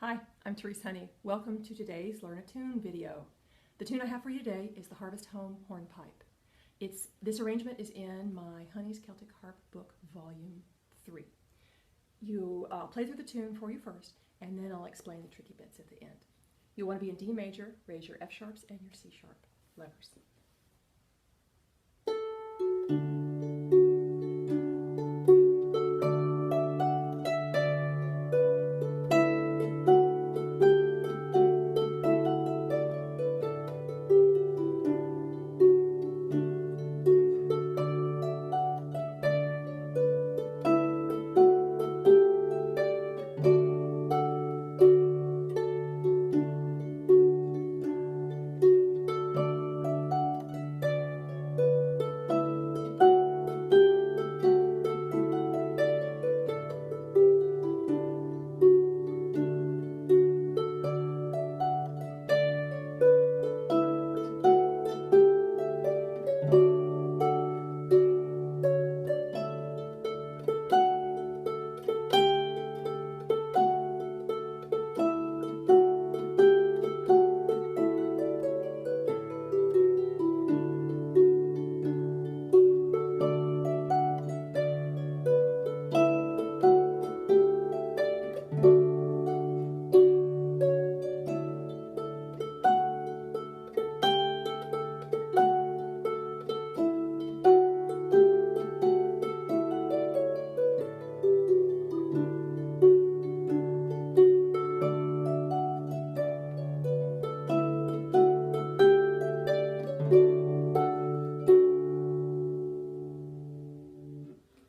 Hi, I'm Therese. Welcome to today's Learn a Tune video. The tune I have for you today is the Harvest Home Hornpipe. This arrangement is in my Honey's Celtic Harp book, Volume 3. I'll play through the tune for you first, and then I'll explain the tricky bits at the end. You'll want to be in D major, raise your F sharps and your C sharp levers.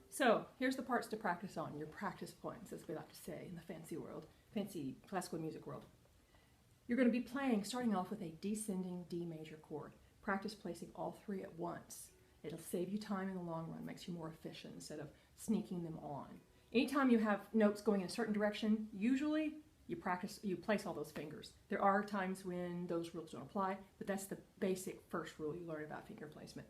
So here's the parts to practice on, your practice points, as we like to say in the fancy classical music world. You're going to be playing, starting off with a descending D major chord. Practice placing all three at once. It'll save you time in the long run, makes you more efficient instead of sneaking them on. Anytime you have notes going in a certain direction, usually you place all those fingers. There are times when those rules don't apply, but that's the basic first rule you learn about finger placement.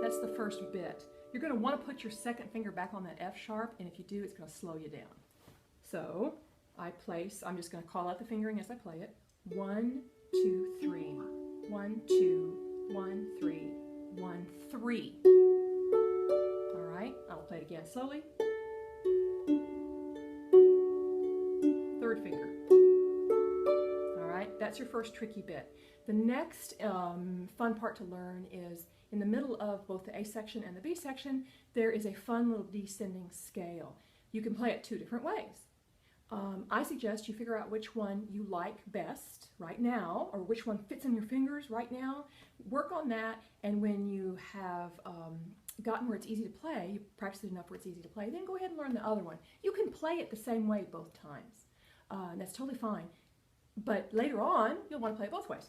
That's the first bit. You're going to want to put your second finger back on that F sharp, and if you do, it's going to slow you down. So I'm just going to call out the fingering as I play it. 1, 2, 3. 1, 2, 1, 3, 1, 3. All right, I'll play it again slowly. Third finger. All right, that's your first tricky bit. The next fun part to learn is in the middle of both the A section and the B section, there is a fun little descending scale. You can play it two different ways. I suggest you figure out which one you like best right now, or which one fits in your fingers right now. Work on that, and when you have gotten where it's easy to play, you practice it enough where it's easy to play, then go ahead and learn the other one. You can play it the same way both times, and that's totally fine. But later on, you'll want to play it both ways.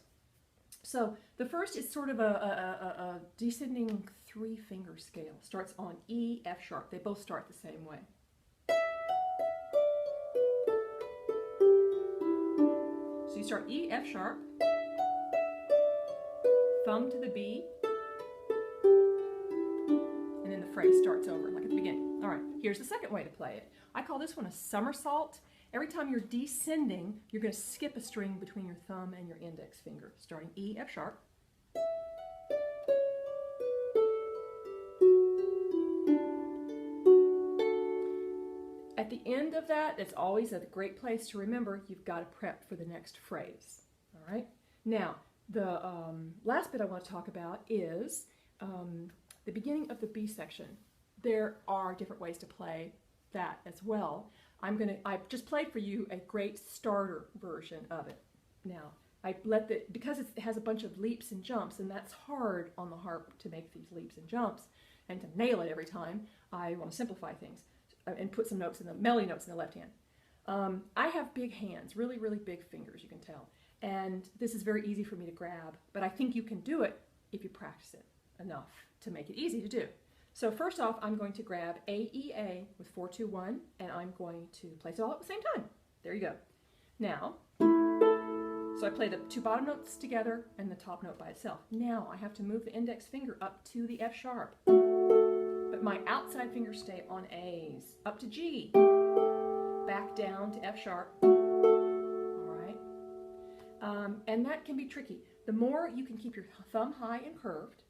So the first is sort of a descending three-finger scale. Starts on E, F sharp. They both start the same way. So you start E, F sharp, thumb to the B, and then the phrase starts over, like at the beginning. All right, here's the second way to play it. I call this one a somersault. Every time you're descending, you're going to skip a string between your thumb and your index finger, starting E, F sharp. At the end of that, it's always a great place to remember you've got to prep for the next phrase. All right? Now, the last bit I want to talk about is the beginning of the B section. There are different ways to play that as well. I've just played for you a great starter version of it. Now, because it has a bunch of leaps and jumps, and that's hard on the harp to make these leaps and jumps and to nail it every time, I want to simplify things and put some notes in the melody notes in the left hand. I have big hands, really, really big fingers, you can tell. And this is very easy for me to grab, but I think you can do it if you practice it enough to make it easy to do. So first off, I'm going to grab A, E, A with 4, 2, 1, and I'm going to place it all at the same time. There you go. Now, So I play the two bottom notes together and the top note by itself. Now I have to move the index finger up to the F sharp, but my outside fingers stay on A's. Up to G, back down to F sharp. All right, and that can be tricky. The more you can keep your thumb high and curved,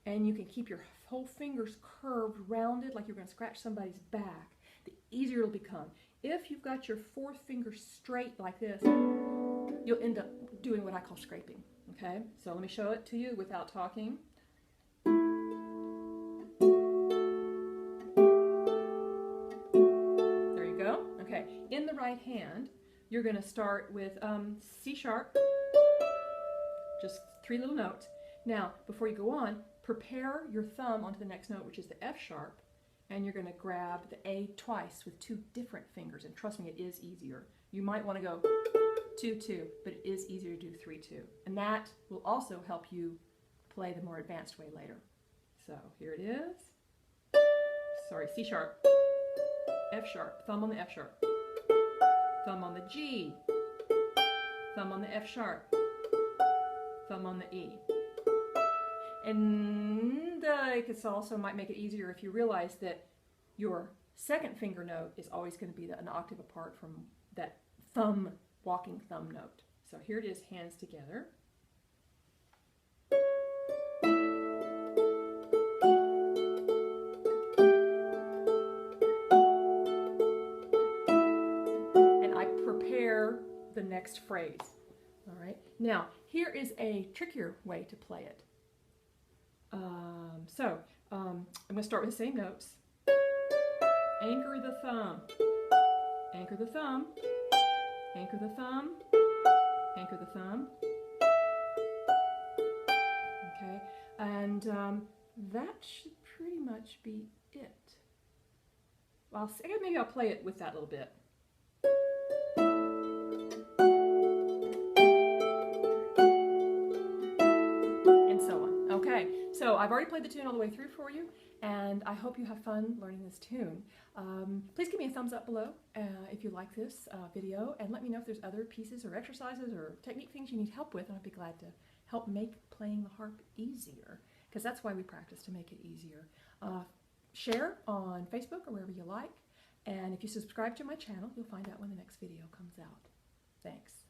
and you can keep your whole fingers curved, rounded, like you're going to scratch somebody's back, the easier it'll become. If you've got your fourth finger straight like this, you'll end up doing what I call scraping. Okay, so let me show it to you without talking. There you go. Okay, in the right hand, you're going to start with C sharp, just 3 little notes. Now, before you go on, prepare your thumb onto the next note, which is the F sharp, and you're going to grab the A twice with 2 different fingers, and trust me, it is easier. You might want to go 2-2, but it is easier to do 3-2, and that will also help you play the more advanced way later. So here it is. Sorry, C sharp, F sharp, thumb on the F sharp, thumb on the G, thumb on the F sharp, thumb on the E. And it also might make it easier if you realize that your second finger note is always going to be an octave apart from that thumb, walking thumb note. So here it is, hands together. And I prepare the next phrase. All right. Now, here is a trickier way to play it. I'm going to start with the same notes. Anchor the thumb, anchor the thumb, anchor the thumb, anchor the thumb. Okay, and that should pretty much be it. Well, maybe I'll play it with that a little bit. Okay, so I've already played the tune all the way through for you, and I hope you have fun learning this tune. Please give me a thumbs up below if you like this video, and let me know if there's other pieces or exercises or technique things you need help with, and I'd be glad to help make playing the harp easier, because that's why we practice, to make it easier. Share on Facebook or wherever you like, and if you subscribe to my channel, you'll find out when the next video comes out. Thanks.